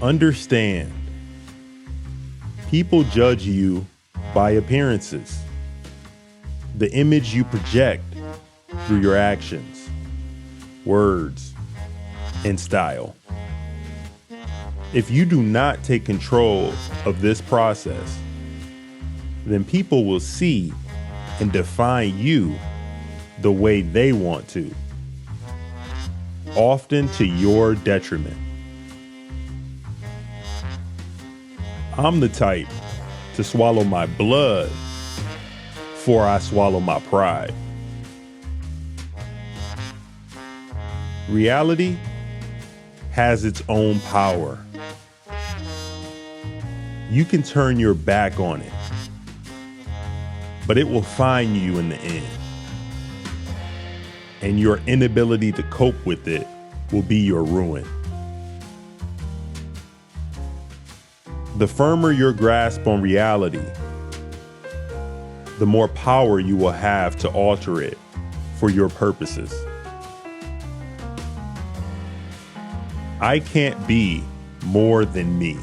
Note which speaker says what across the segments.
Speaker 1: Understand, people judge you by appearances, the image you project through your actions, words, and style. If you do not take control of this process, then people will see and define you the way they want to, often to your detriment. I'm the type to swallow my blood before I swallow my pride. Reality has its own power. You can turn your back on it, but it will find you in the end. And your inability to cope with it will be your ruin. The firmer your grasp on reality, the more power you will have to alter it for your purposes. I can't be more than me,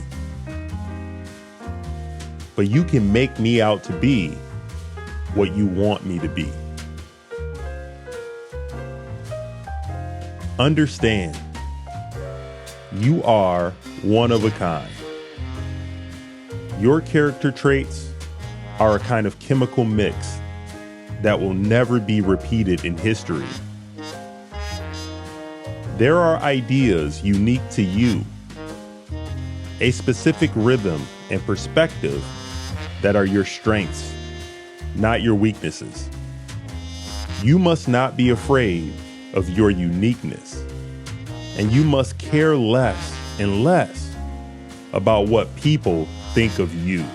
Speaker 1: but you can make me out to be what you want me to be. Understand, you are one of a kind. Your character traits are a kind of chemical mix that will never be repeated in history. There are ideas unique to you, a specific rhythm and perspective that are your strengths, not your weaknesses. You must not be afraid of your uniqueness, and you must care less and less about what people think of you.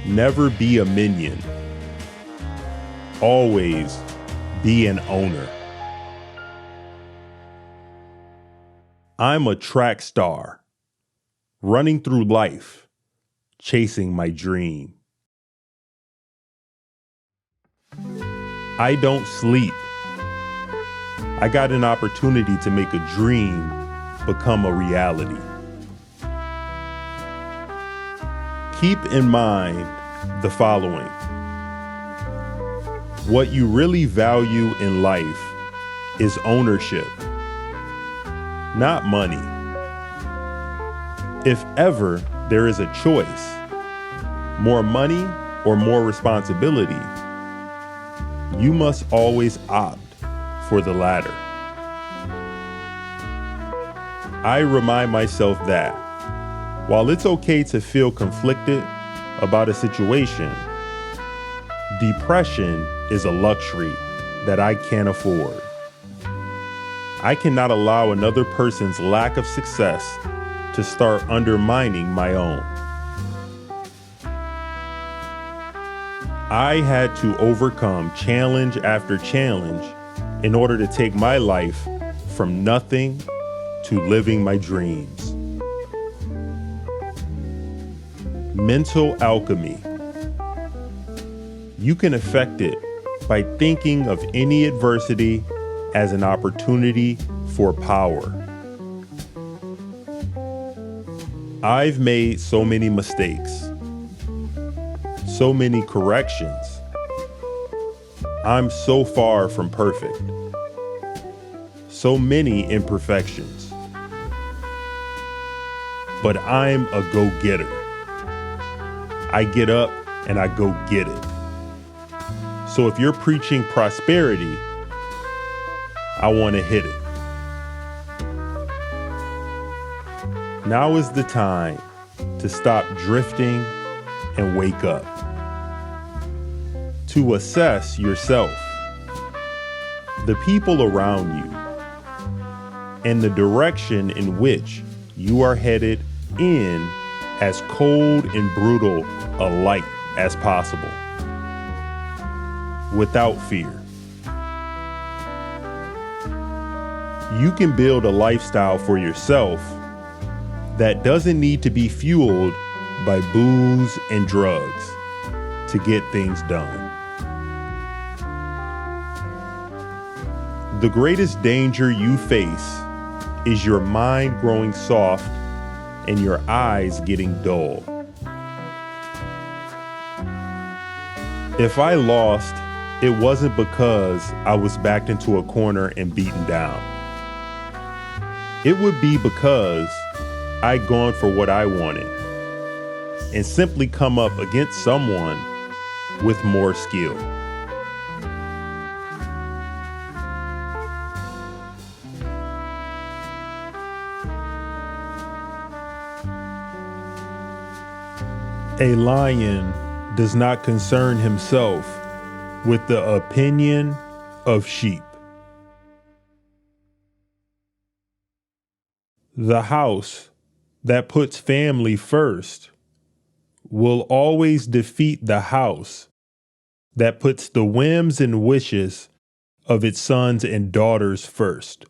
Speaker 1: Never be a minion. Always be an owner. I'm a track star, running through life, chasing my dream. I don't sleep. I got an opportunity to make a dream become a reality. Keep in mind the following. What you really value in life is ownership, not money. If ever there is a choice, more money or more responsibility, you must always opt for the latter. I remind myself that while it's okay to feel conflicted about a situation, depression is a luxury that I can't afford. I cannot allow another person's lack of success to start undermining my own. I had to overcome challenge after challenge in order to take my life from nothing to living my dreams. Mental alchemy. You can affect it by thinking of any adversity as an opportunity for power. I've made so many mistakes, so many corrections. I'm so far from perfect. So many imperfections. But I'm a go-getter. I get up and I go get it. So if you're preaching prosperity, I want to hit it. Now is the time to stop drifting and wake up. To assess yourself, the people around you, and the direction in which you are headed in as cold and brutal a light as possible, without fear. You can build a lifestyle for yourself that doesn't need to be fueled by booze and drugs to get things done. The greatest danger you face is your mind growing soft and your eyes getting dull. If I lost, it wasn't because I was backed into a corner and beaten down. It would be because I'd gone for what I wanted and simply come up against someone with more skill. A lion does not concern himself with the opinion of sheep. The house that puts family first will always defeat the house that puts the whims and wishes of its sons and daughters first.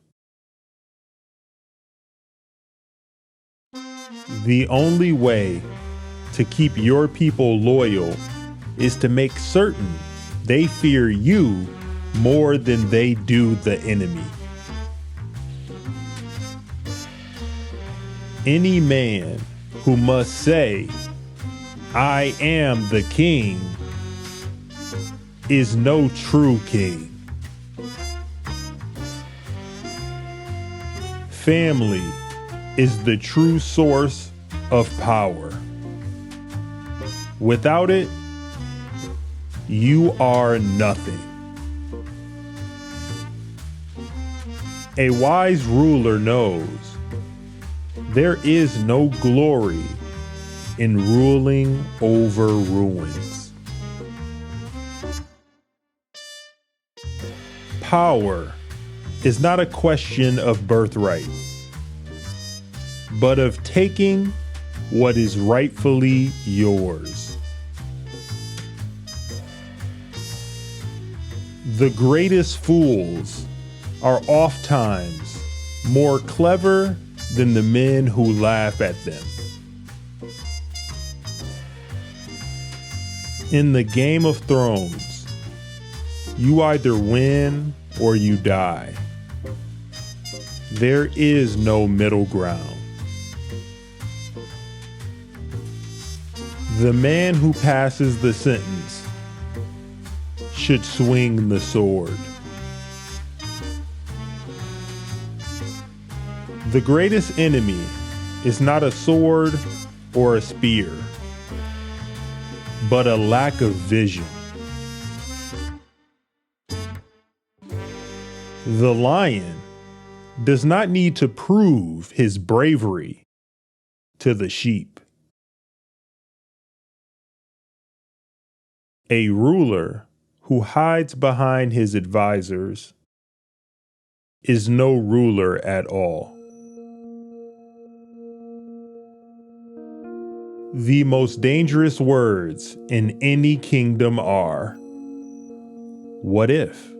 Speaker 1: The only way to keep your people loyal is to make certain they fear you more than they do the enemy. Any man who must say, "I am the king," is no true king. Family is the true source of power. Without it, you are nothing. A wise ruler knows there is no glory in ruling over ruins. Power is not a question of birthright, but of taking what is rightfully yours. The greatest fools are oftentimes more clever than the men who laugh at them. In the Game of Thrones, you either win or you die. There is no middle ground. The man who passes the sentence should swing the sword. The greatest enemy is not a sword or a spear, but a lack of vision. The lion does not need to prove his bravery to the sheep. A ruler who hides behind his advisors is no ruler at all. The most dangerous words in any kingdom are, "What if?"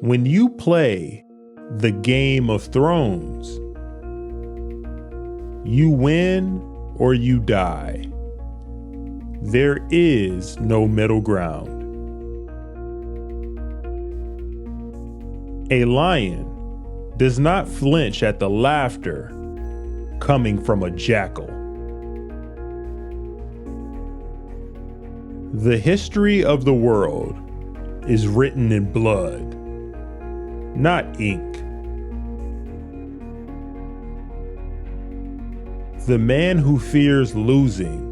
Speaker 1: When you play the Game of Thrones, you win or you die. There is no middle ground. A lion does not flinch at the laughter coming from a jackal. The history of the world is written in blood, not ink. The man who fears losing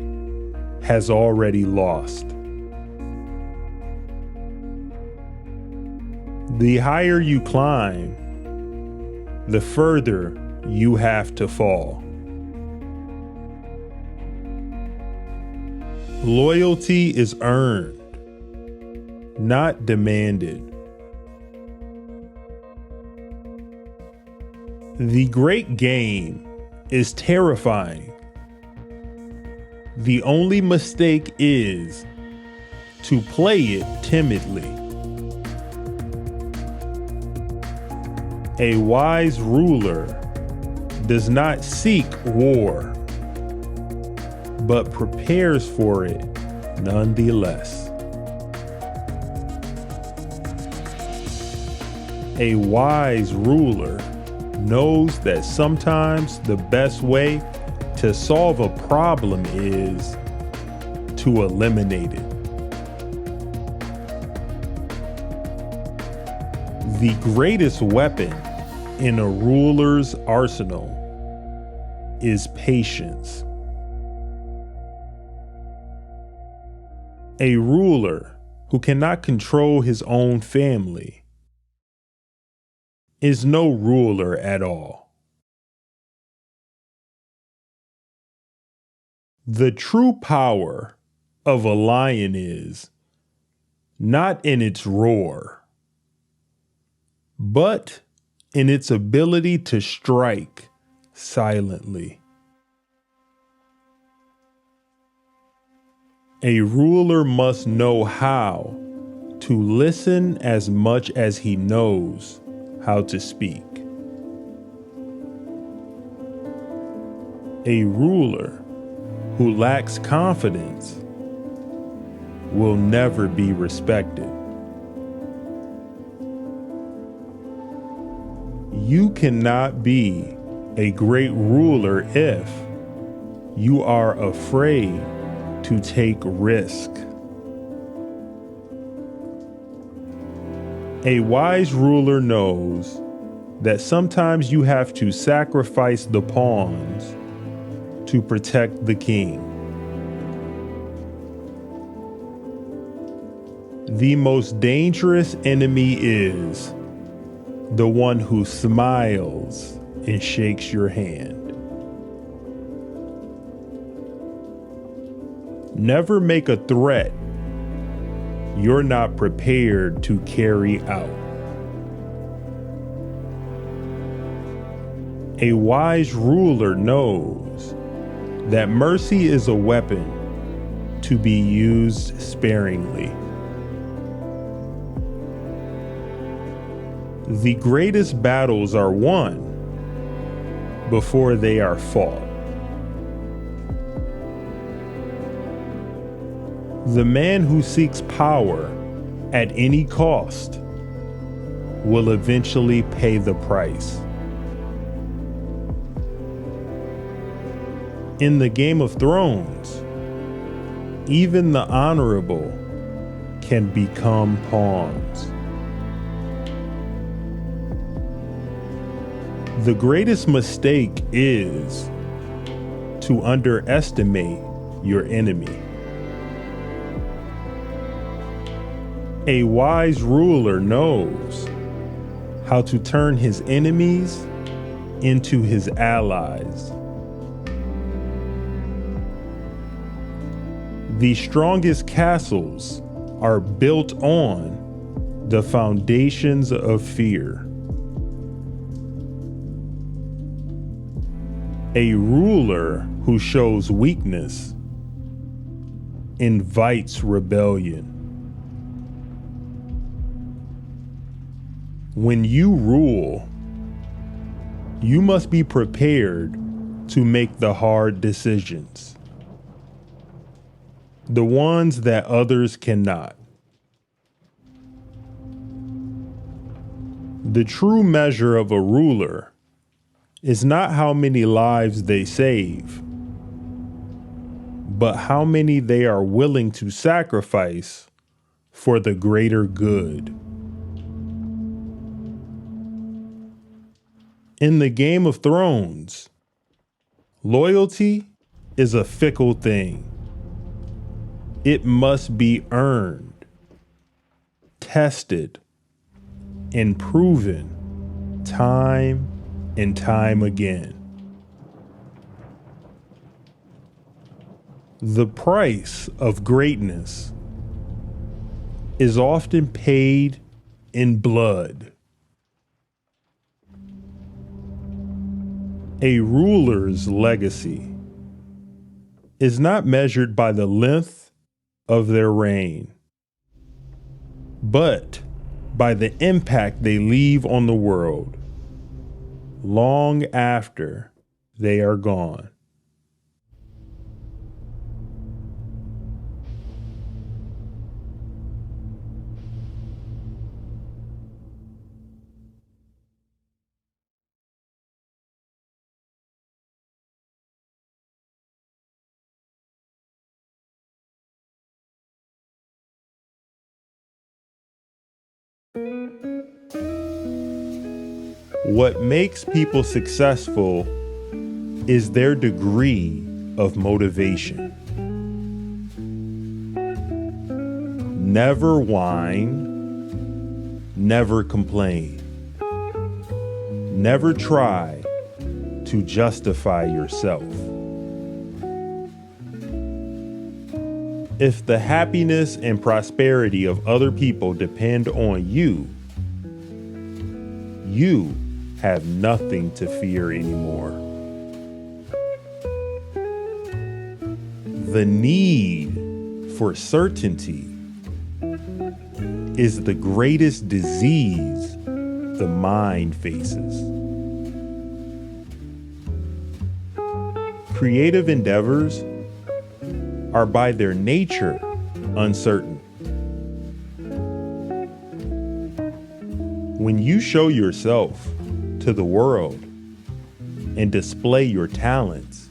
Speaker 1: has already lost. The higher you climb, the further you have to fall. Loyalty is earned, not demanded. The great game is terrifying. The only mistake is to play it timidly. A wise ruler does not seek war, but prepares for it nonetheless. A wise ruler knows that sometimes the best way to solve a problem is to eliminate it. The greatest weapon in a ruler's arsenal is patience. A ruler who cannot control his own family is no ruler at all. The true power of a lion is not in its roar, but in its ability to strike silently. A ruler must know how to listen as much as he knows how to speak. A ruler who lacks confidence will never be respected. You cannot be a great ruler if you are afraid to take risk. A wise ruler knows that sometimes you have to sacrifice the pawns to protect the king. The most dangerous enemy is the one who smiles and shakes your hand. Never make a threat you're not prepared to carry out. A wise ruler knows that mercy is a weapon to be used sparingly. The greatest battles are won before they are fought. The man who seeks power at any cost will eventually pay the price. In the Game of Thrones, even the honorable can become pawns. The greatest mistake is to underestimate your enemy. A wise ruler knows how to turn his enemies into his allies. The strongest castles are built on the foundations of fear. A ruler who shows weakness invites rebellion. When you rule, you must be prepared to make the hard decisions, the ones that others cannot. The true measure of a ruler is not how many lives they save, but how many they are willing to sacrifice for the greater good. In the Game of Thrones, loyalty is a fickle thing. It must be earned, tested, and proven time and time again. The price of greatness is often paid in blood. A ruler's legacy is not measured by the length of their reign, but by the impact they leave on the world long after they are gone. What makes people successful is their degree of motivation. Never whine, never complain. Never try to justify yourself. If the happiness and prosperity of other people depend on you, you have nothing to fear anymore. The need for certainty is the greatest disease the mind faces. Creative endeavors are by their nature uncertain. When you show yourself to the world and display your talents,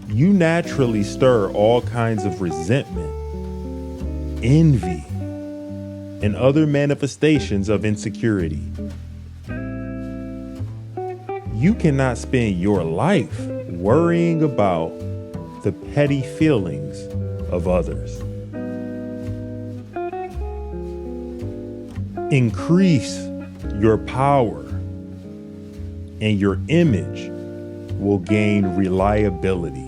Speaker 1: you naturally stir all kinds of resentment, envy, and other manifestations of insecurity. You cannot spend your life worrying about the petty feelings of others. Increase your power, and your image will gain reliability.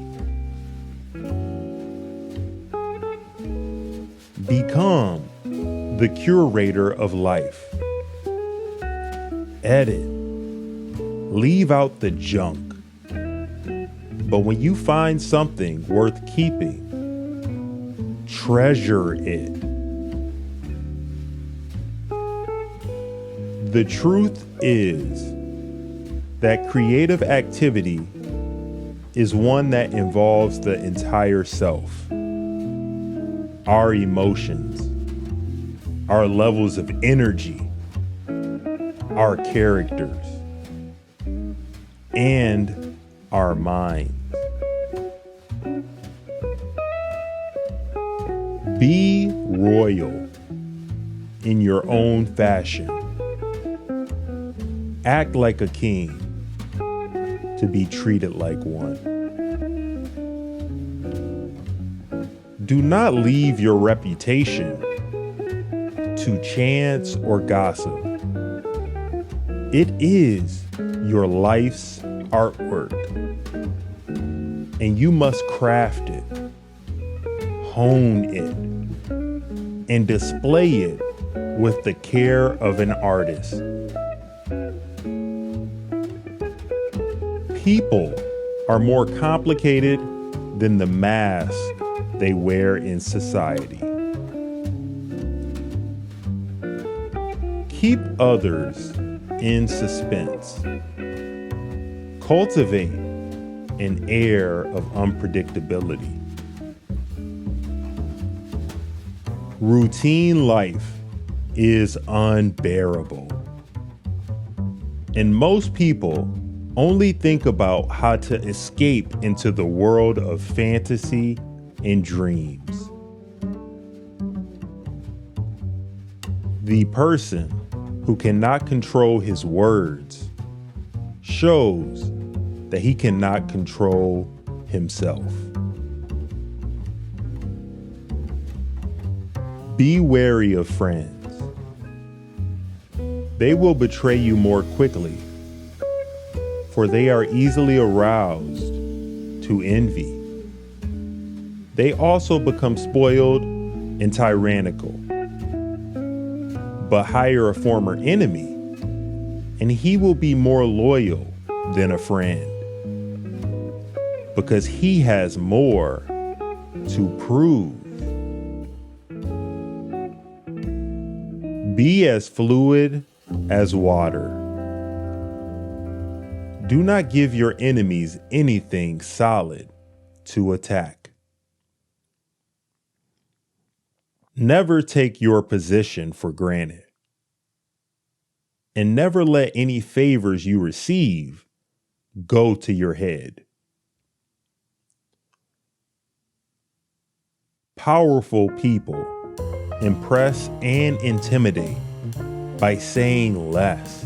Speaker 1: Become the curator of life. Edit. Leave out the junk. But when you find something worth keeping, treasure it. The truth is that creative activity is one that involves the entire self. Our emotions, our levels of energy, our characters, and our minds. Be royal in your own fashion. Act like a king to be treated like one. Do not leave your reputation to chance or gossip. It is your life's artwork, and you must craft it, hone it, and display it with the care of an artist. People are more complicated than the mask they wear in society. Keep others in suspense. Cultivate an air of unpredictability. Routine life is unbearable. And most people only think about how to escape into the world of fantasy and dreams. The person who cannot control his words shows that he cannot control himself. Be wary of friends. They will betray you more quickly, for they are easily aroused to envy. They also become spoiled and tyrannical. But hire a former enemy, and he will be more loyal than a friend, because he has more to prove. Be as fluid as water. Do not give your enemies anything solid to attack. Never take your position for granted. And never let any favors you receive go to your head. Powerful people impress and intimidate by saying less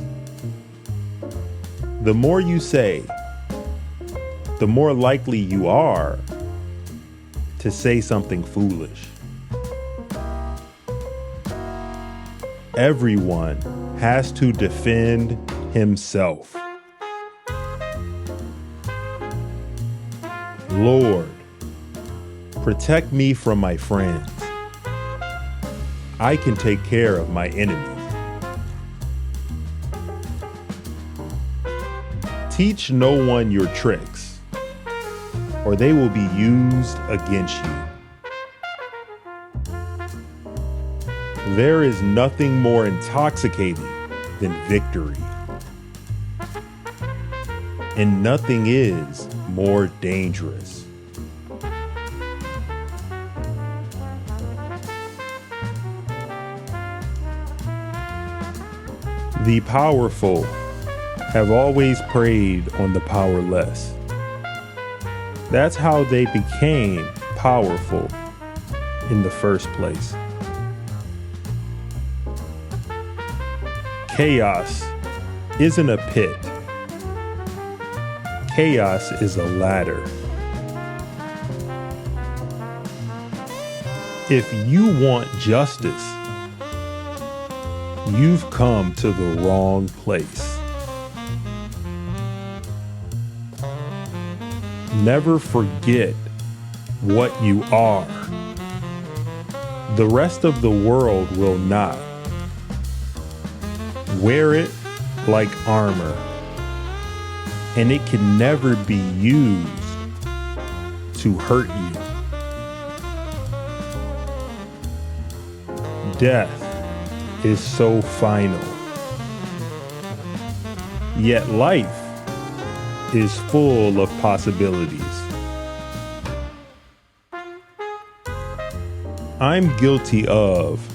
Speaker 1: The more you say, the more likely you are to say something foolish. Everyone has to defend himself. Lord, protect me from my friends. I can take care of my enemies. Teach no one your tricks, or they will be used against you. There is nothing more intoxicating than victory, and nothing is more dangerous. The powerful have always preyed on the powerless. That's how they became powerful in the first place. Chaos isn't a pit. Chaos is a ladder. If you want justice, you've come to the wrong place. Never forget what you are. The rest of the world will not. Wear it like armor, and it can never be used to hurt you. Death is so final, yet life is full of possibilities. I'm guilty of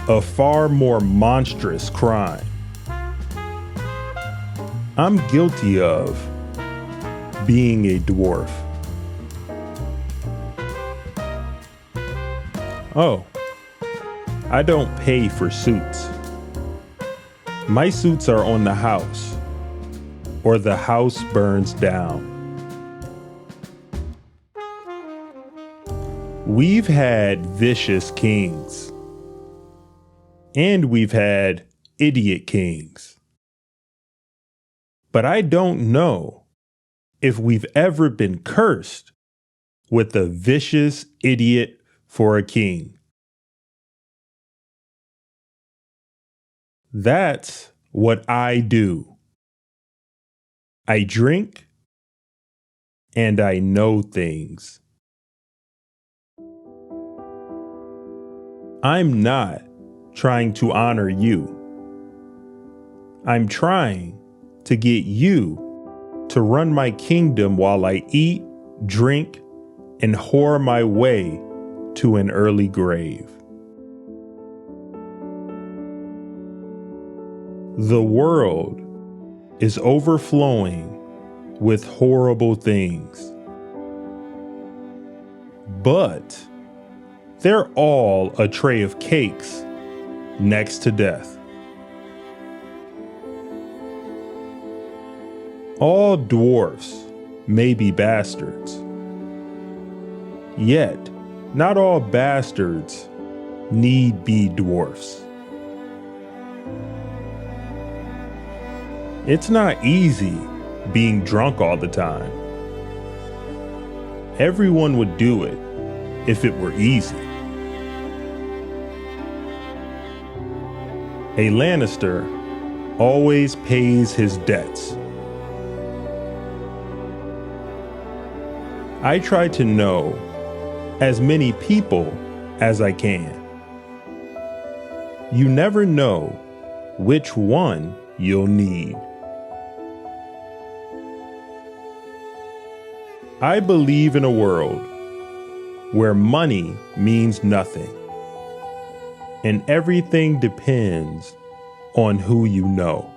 Speaker 1: a far more monstrous crime. I'm guilty of being a dwarf. Oh, I don't pay for suits. My suits are on the house, or the house burns down. We've had vicious kings, and we've had idiot kings. But I don't know if we've ever been cursed with a vicious idiot for a king. That's what I do. I drink and I know things. I'm not trying to honor you. I'm trying to get you to run my kingdom while I eat, drink, and whore my way to an early grave. The world is overflowing with horrible things, but they're all a tray of cakes next to death. All dwarfs may be bastards, yet not all bastards need be dwarfs. It's not easy being drunk all the time. Everyone would do it if it were easy. A Lannister always pays his debts. I try to know as many people as I can. You never know which one you'll need. I believe in a world where money means nothing, and everything depends on who you know.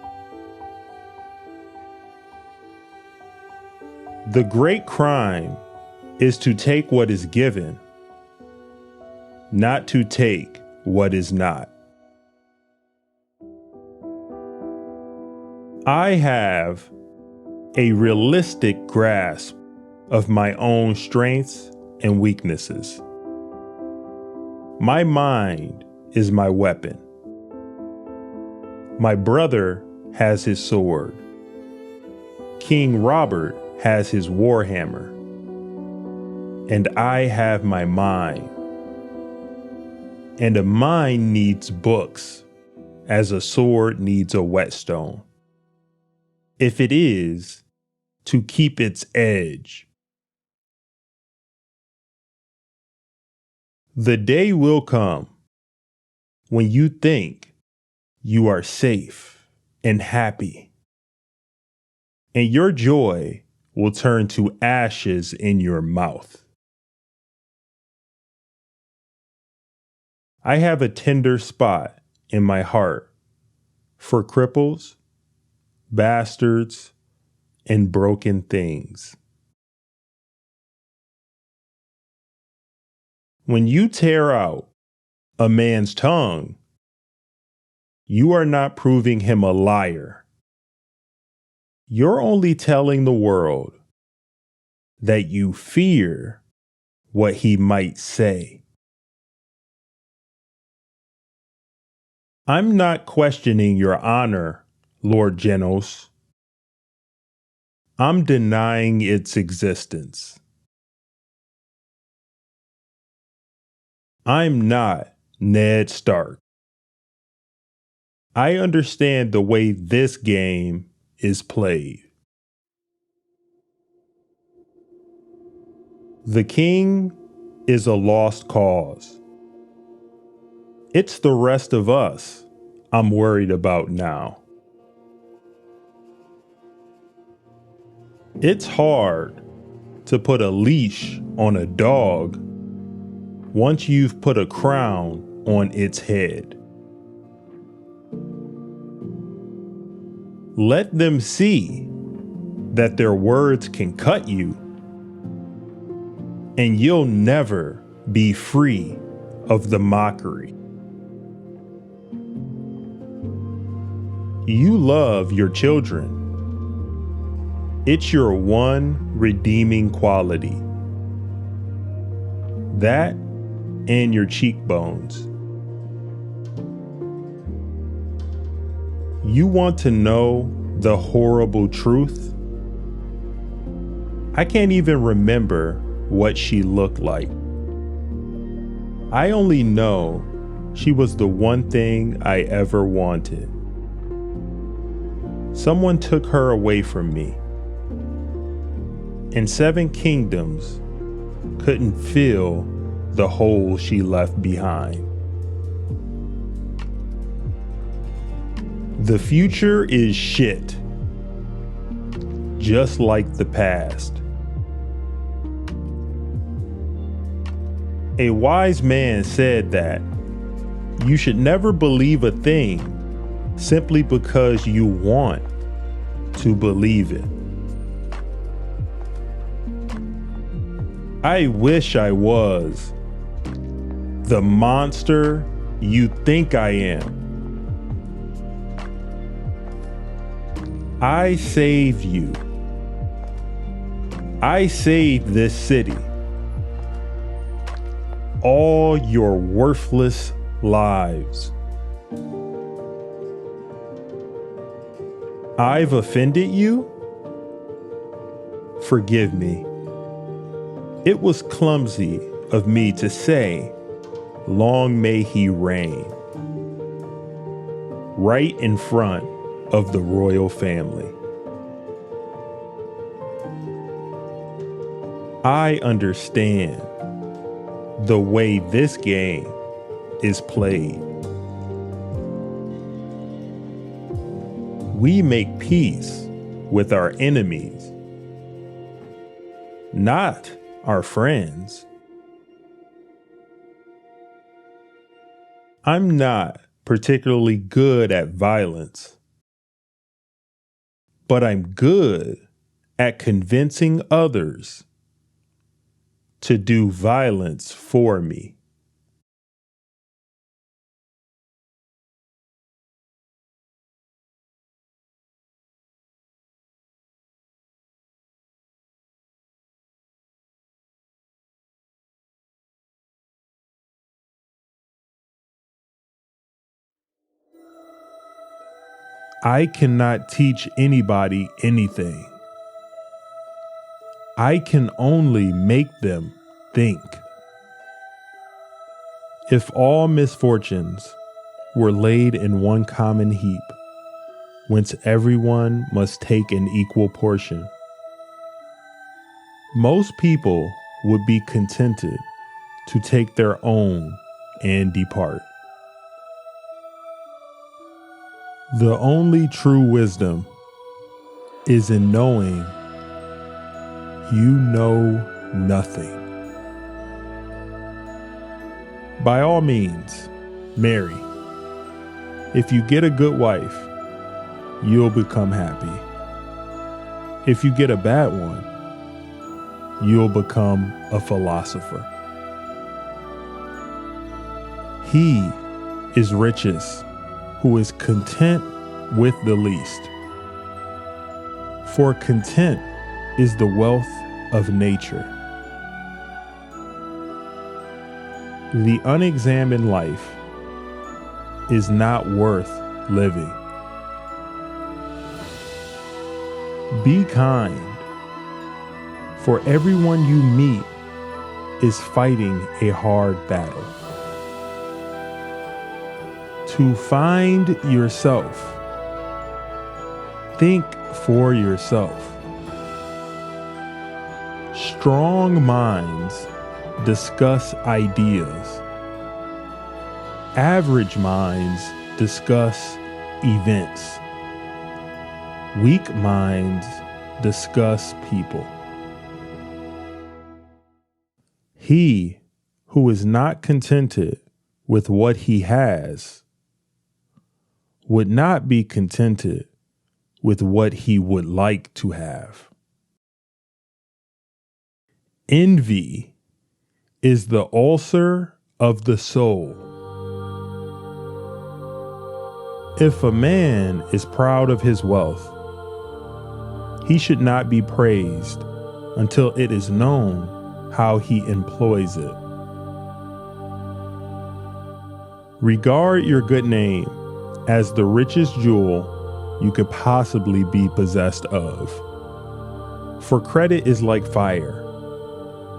Speaker 1: The great crime is to take what is given, not to take what is not. I have a realistic grasp of my own strengths and weaknesses. My mind is my weapon. My brother has his sword. King Robert has his warhammer. And I have my mind. And a mind needs books, as a sword needs a whetstone. If it is, to keep its edge. The day will come when you think you are safe and happy, and your joy will turn to ashes in your mouth. I have a tender spot in my heart for cripples, bastards, and broken things. When you tear out a man's tongue, you are not proving him a liar. You're only telling the world that you fear what he might say. I'm not questioning your honor, Lord Genos. I'm denying its existence. I'm not Ned Stark. I understand the way this game is played. The king is a lost cause. It's the rest of us I'm worried about now. It's hard to put a leash on a dog once you've put a crown on its head. Let them see that their words can cut you, and you'll never be free of the mockery. You love your children. It's your one redeeming quality. That and your cheekbones. You want to know the horrible truth? I can't even remember what she looked like. I only know she was the one thing I ever wanted. Someone took her away from me, and 7 kingdoms couldn't fill the hole she left behind. The future is shit, just like the past. A wise man said that you should never believe a thing simply because you want to believe it. I wish I was the monster you think I am. I save you. I save this city. All your worthless lives. I've offended you? Forgive me. It was clumsy of me to say, "Long may he reign," right in front of the royal family. I understand the way this game is played. We make peace with our enemies, not our friends. I'm not particularly good at violence, but I'm good at convincing others to do violence for me. I cannot teach anybody anything. I can only make them think. If all misfortunes were laid in one common heap, whence everyone must take an equal portion, most people would be contented to take their own and depart. The only true wisdom is in knowing you know nothing. By all means, marry. If you get a good wife, you'll become happy. If you get a bad one, you'll become a philosopher. He is richest who is content with the least. For content is the wealth of nature. The unexamined life is not worth living. Be kind, for everyone you meet is fighting a hard battle. To find yourself, think for yourself. Strong minds discuss ideas. Average minds discuss events. Weak minds discuss people. He who is not contented with what he has would not be contented with what he would like to have. Envy is the ulcer of the soul. If a man is proud of his wealth, he should not be praised until it is known how he employs it. Regard your good name as the richest jewel you could possibly be possessed of. For credit is like fire.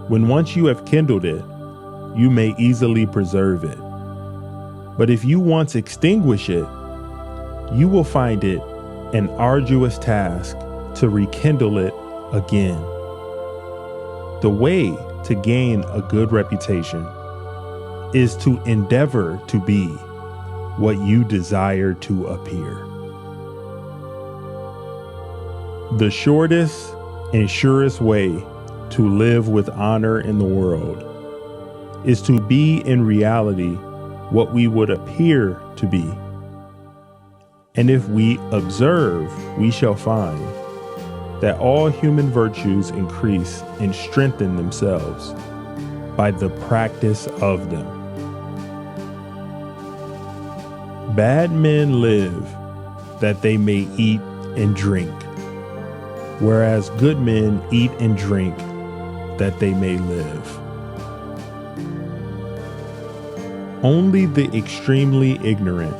Speaker 1: When once you have kindled it, you may easily preserve it. But if you once extinguish it, you will find it an arduous task to rekindle it again. The way to gain a good reputation is to endeavor to be what you desire to appear. The shortest and surest way to live with honor in the world is to be in reality what we would appear to be. And if we observe, we shall find that all human virtues increase and strengthen themselves by the practice of them. Bad men live that they may eat and drink, whereas good men eat and drink that they may live. Only the extremely ignorant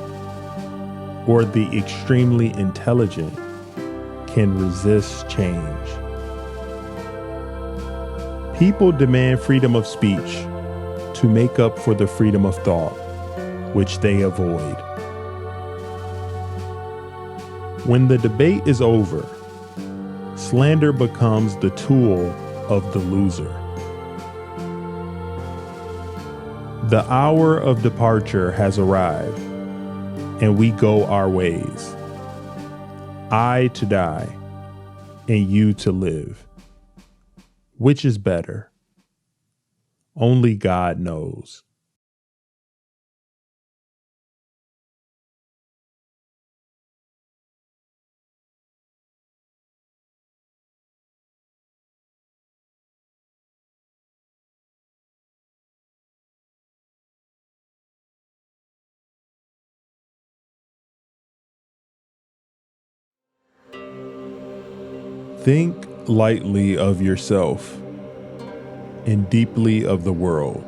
Speaker 1: or the extremely intelligent can resist change. People demand freedom of speech to make up for the freedom of thought, which they avoid. When the debate is over, slander becomes the tool of the loser. The hour of departure has arrived, and we go our ways. I to die, and you to live. Which is better? Only God knows. Think lightly of yourself and deeply of the world.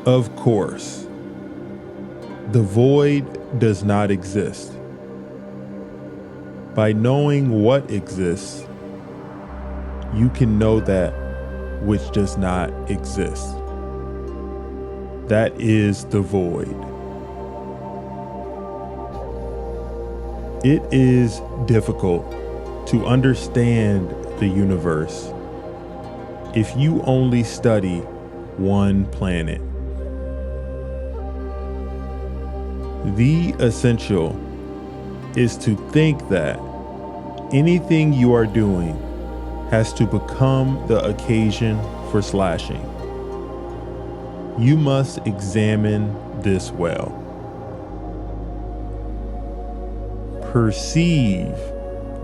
Speaker 1: Of course, The void does not exist. By knowing what exists, you can know that which does not exist. That is the void. It is difficult to understand the universe if you only study one planet. The essential is to think that anything you are doing has to become the occasion for slashing. You must examine this well. Perceive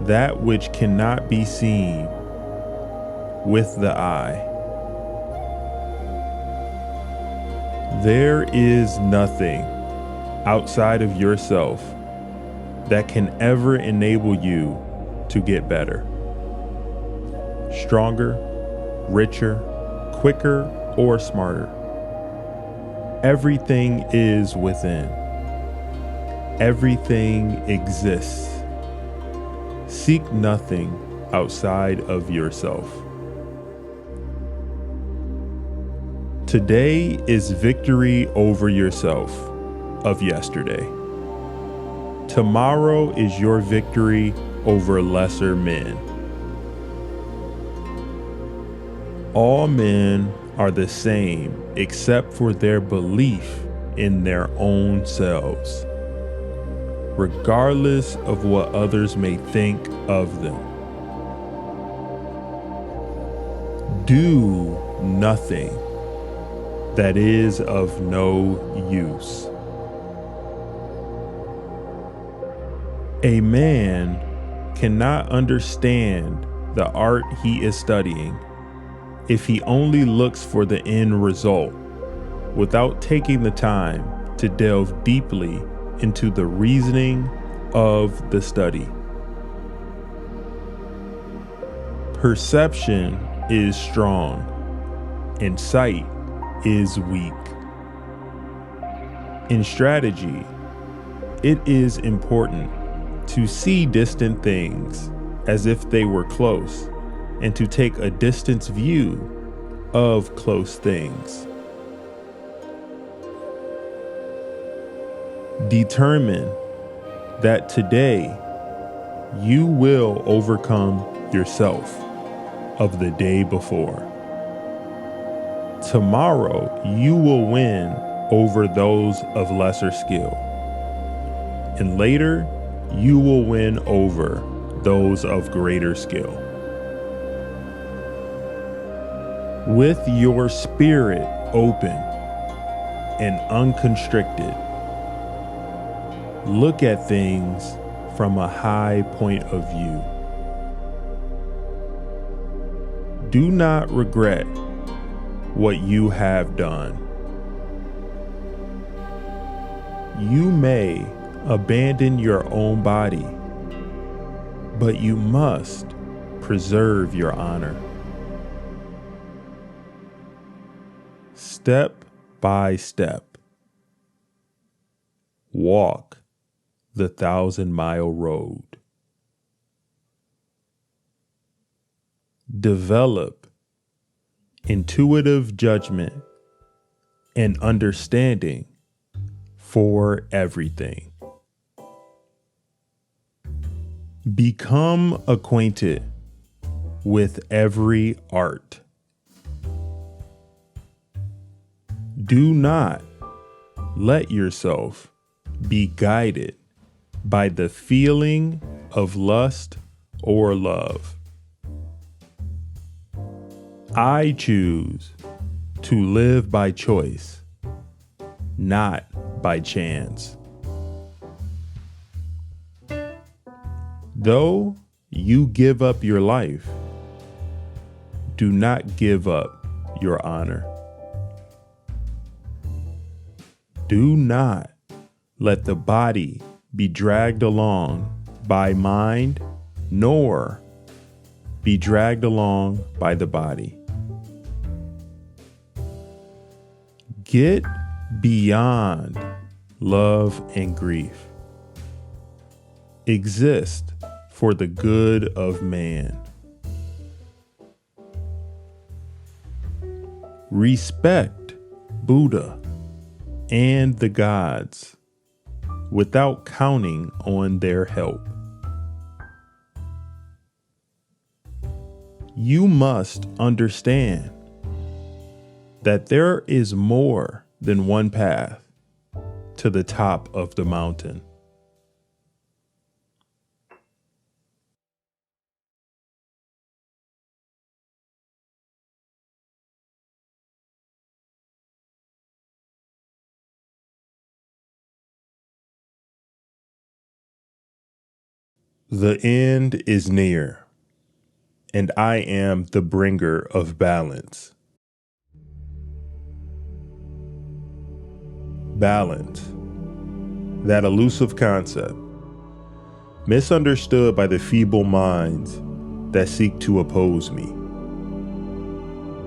Speaker 1: that which cannot be seen with the eye. There is nothing outside of yourself that can ever enable you to get better, stronger, richer, quicker, or smarter. Everything is within. Everything exists. Seek nothing outside of yourself. Today is victory over yourself of yesterday. Tomorrow is your victory over lesser men. All men are the same except for their belief in their own selves, regardless of what others may think of them. Do nothing that is of no use. A man cannot understand the art he is studying if he only looks for the end result without taking the time to delve deeply into the reasoning of the study. Perception is strong and sight is weak. In strategy, it is important to see distant things as if they were close and to take a distance view of close things. Determine that today you will overcome yourself of the day before. Tomorrow you will win over those of lesser skill. And later you will win over those of greater skill. With your spirit open and unconstricted, look at things from a high point of view. Do not regret what you have done. You may abandon your own body, but you must preserve your honor. Step by step, walk the 1,000-mile road. Develop intuitive judgment and understanding for everything. Become acquainted with every art. Do not let yourself be guided by the feeling of lust or love. I choose to live by choice, not by chance. Though you give up your life, do not give up your honor. Do not let the body be dragged along by mind, nor be dragged along by the body. Get beyond love, and grief exist for the good of man. Respect Buddha and the gods without counting on their help. You must understand that there is more than one path to the top of the mountain. The end is near, and I am the bringer of balance. Balance, that elusive concept, misunderstood by the feeble minds that seek to oppose me.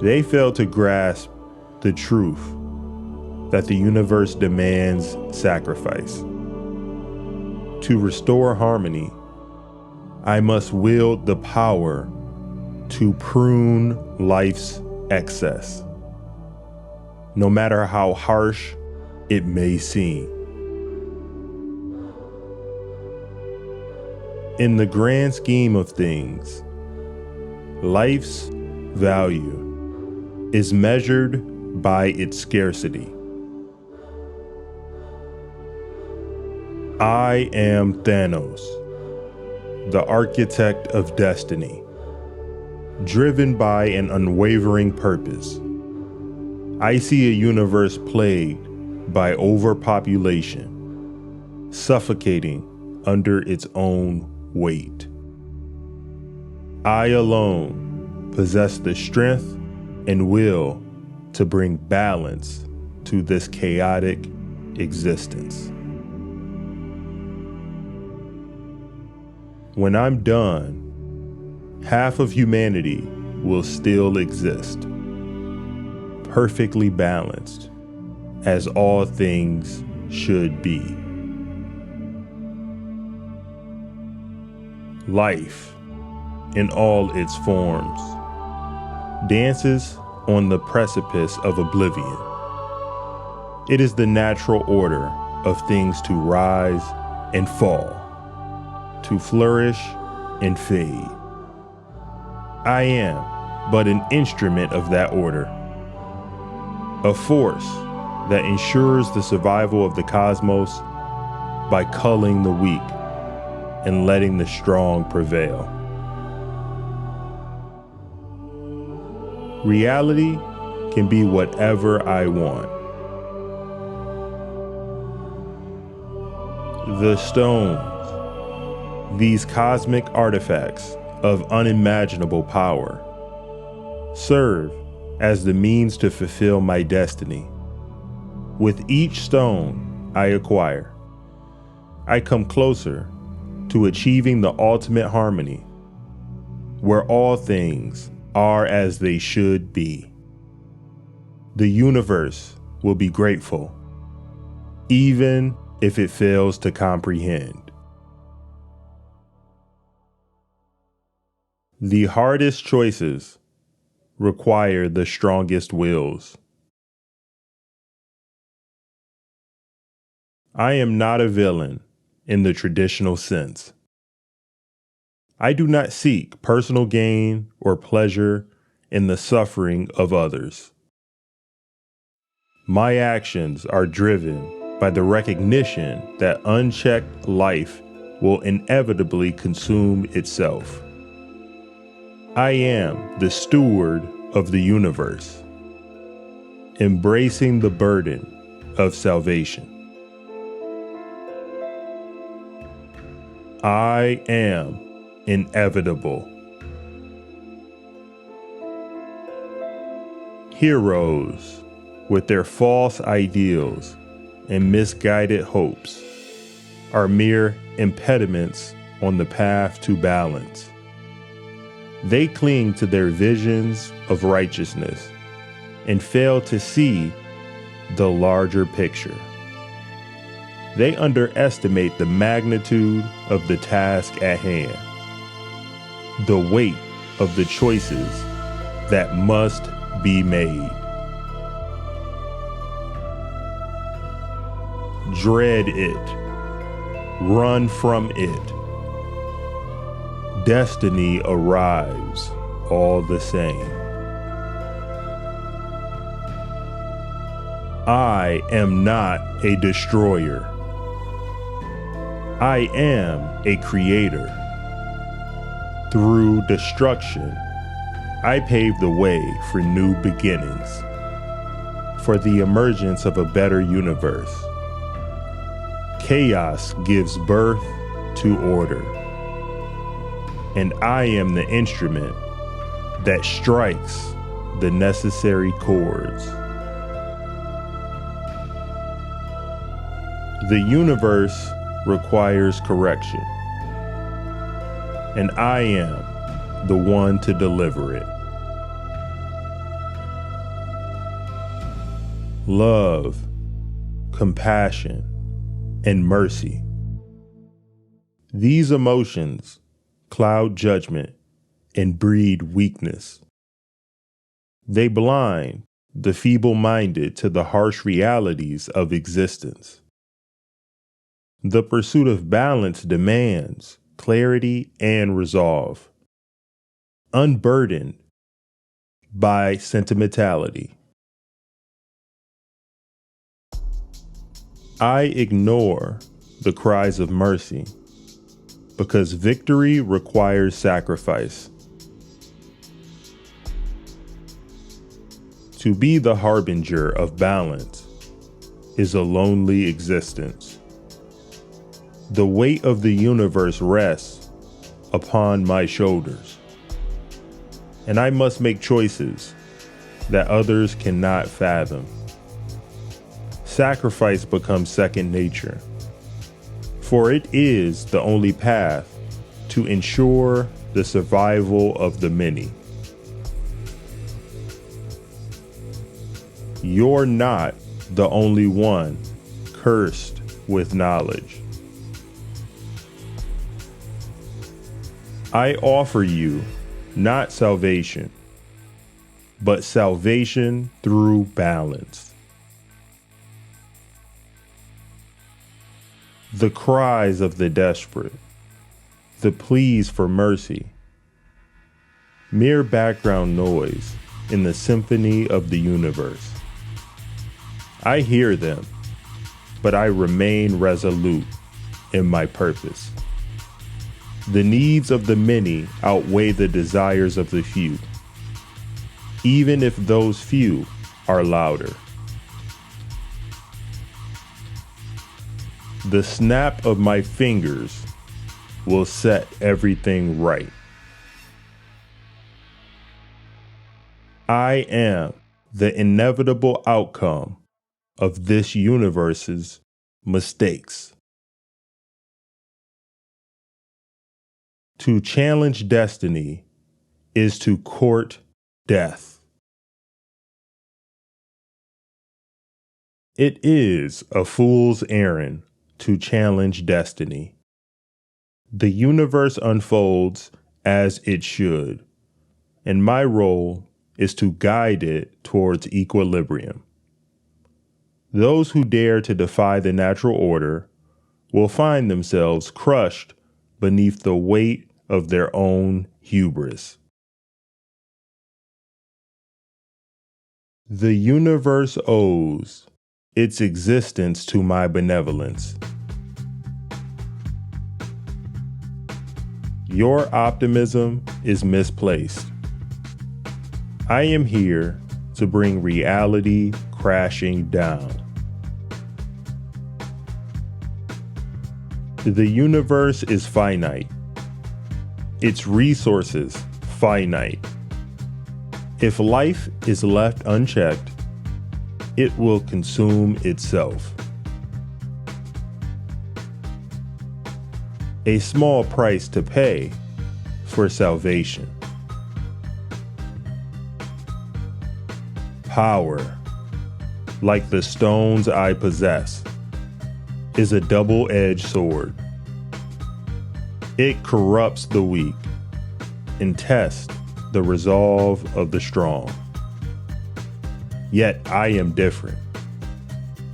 Speaker 1: They fail to grasp the truth that the universe demands sacrifice. To restore harmony, I must wield the power to prune life's excess, no matter how harsh it may seem. In the grand scheme of things, life's value is measured by its scarcity. I am Thanos, the architect of destiny, driven by an unwavering purpose. I see a universe plagued by overpopulation, suffocating under its own weight. I alone possess the strength and will to bring balance to this chaotic existence. When I'm done, half of humanity will still exist, perfectly balanced, as all things should be. Life, in all its forms, dances on the precipice of oblivion. It is the natural order of things to rise and fall, to flourish and fade. I am but an instrument of that order, a force that ensures the survival of the cosmos by culling the weak and letting the strong prevail. Reality can be whatever I want. The stones, these cosmic artifacts of unimaginable power, serve as the means to fulfill my destiny. With each stone I acquire, I come closer to achieving the ultimate harmony, where all things are as they should be. The universe will be grateful, even if it fails to comprehend. The hardest choices require the strongest wills. I am not a villain in the traditional sense. I do not seek personal gain or pleasure in the suffering of others. My actions are driven by the recognition that unchecked life will inevitably consume itself. I am the steward of the universe, embracing the burden of salvation. I am inevitable. Heroes, with their false ideals and misguided hopes, are mere impediments on the path to balance. They cling to their visions of righteousness and fail to see the larger picture. They underestimate the magnitude of the task at hand, the weight of the choices that must be made. Dread it. Run from it. Destiny arrives all the same. I am not a destroyer. I am a creator. Through destruction, I pave the way for new beginnings, for the emergence of a better universe. Chaos gives birth to order, and I am the instrument that strikes the necessary chords. The universe requires correction, and I am the one to deliver it. Love, compassion, and mercy. These emotions cloud judgment and breed weakness. They blind the feeble-minded to the harsh realities of existence. The pursuit of balance demands clarity and resolve, unburdened by sentimentality. I ignore the cries of mercy because victory requires sacrifice. To be the harbinger of balance is a lonely existence. The weight of the universe rests upon my shoulders, and I must make choices that others cannot fathom. Sacrifice becomes second nature, for it is the only path to ensure the survival of the many. You're not the only one cursed with knowledge. I offer you not salvation, but salvation through balance. The cries of the desperate, the pleas for mercy, mere background noise in the symphony of the universe. I hear them, but I remain resolute in my purpose. The needs of the many outweigh the desires of the few, even if those few are louder. The snap of my fingers will set everything right. I am the inevitable outcome of this universe's mistakes. To challenge destiny is to court death. It is a fool's errand to challenge destiny. The universe unfolds as it should, and my role is to guide it towards equilibrium. Those who dare to defy the natural order will find themselves crushed beneath the weight of their own hubris. The universe owes its existence to my benevolence. Your optimism is misplaced. I am here to bring reality crashing down. The universe is finite. Its resources finite. If life is left unchecked, it will consume itself. A small price to pay for salvation. Power, like the stones I possess, is a double-edged sword. It corrupts the weak and tests the resolve of the strong. Yet I am different.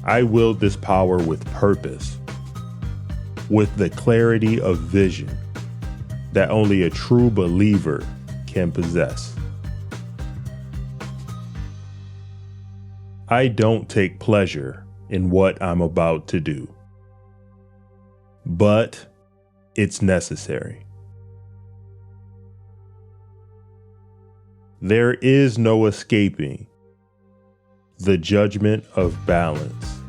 Speaker 1: I wield this power with purpose, with the clarity of vision that only a true believer can possess. I don't take pleasure in what I'm about to do, but it's necessary. There is no escaping the judgment of balance.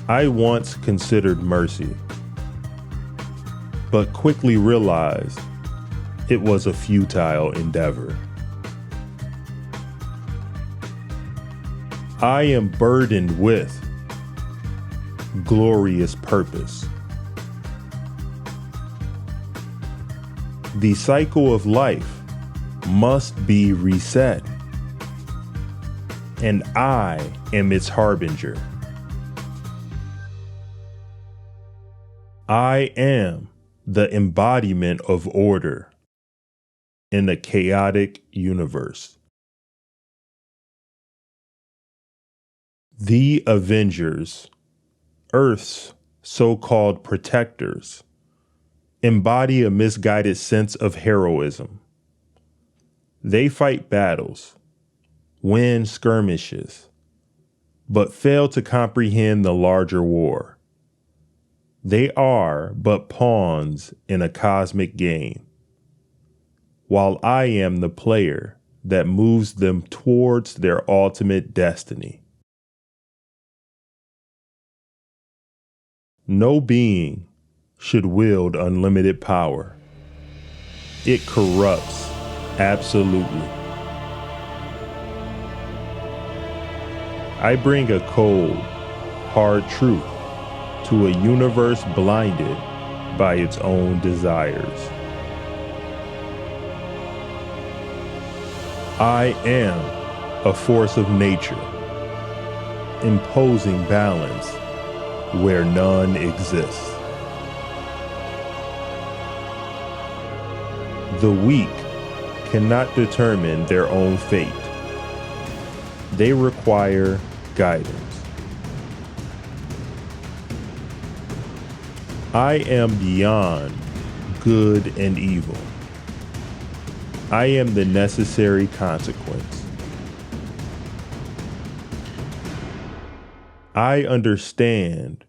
Speaker 1: I once considered mercy, but quickly realized it was a futile endeavor. I am burdened with glorious purpose. The cycle of life must be reset, and I am its harbinger. I am the embodiment of order in a chaotic universe. The Avengers, Earth's so-called protectors, embody a misguided sense of heroism. They fight battles, win skirmishes, but fail to comprehend the larger war. They are but pawns in a cosmic game, while I am the player that moves them towards their ultimate destiny. No being should wield unlimited power. It corrupts absolutely. I bring a cold, hard truth to a universe blinded by its own desires. I am a force of nature, imposing balance where none exists. The weak cannot determine their own fate. They require guidance. I am beyond good and evil. I am the necessary consequence. I understand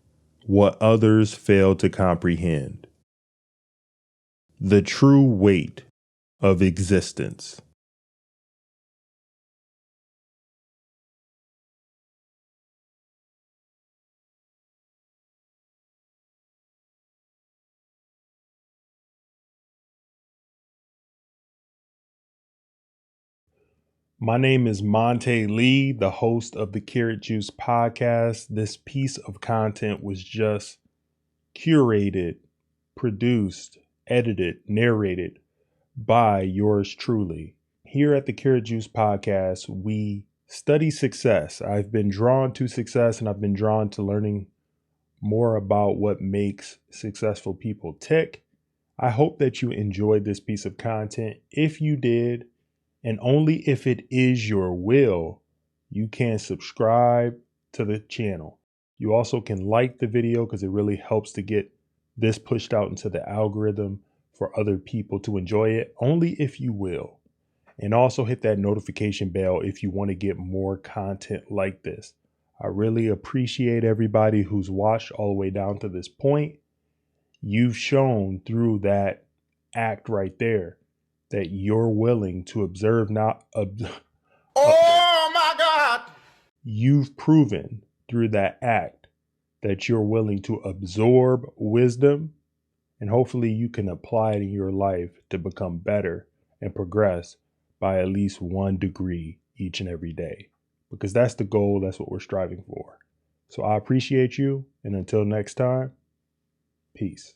Speaker 1: what others fail to comprehend. The true weight of existence. My name is Monte Lee, the host of the Carrot Juice podcast. This piece of content was just curated, produced, edited, narrated by yours truly. Here at the Carrot Juice podcast, we study success. I've been drawn to success, and I've been drawn to learning more about what makes successful people tick. I hope that you enjoyed this piece of content. If you did, and only if it is your will, you can subscribe to the channel. You also can like the video because it really helps to get this pushed out into the algorithm for other people to enjoy it, only if you will. And also hit that notification bell if you want to get more content like this. I really appreciate everybody who's watched all the way down to this point. You've shown through that act right there that you're willing to observe, oh my God! You've proven through that act that you're willing to absorb wisdom, and hopefully you can apply it in your life to become better and progress by at least 1 degree each and every day. Because that's the goal, that's what we're striving for. So I appreciate you, and until next time, peace.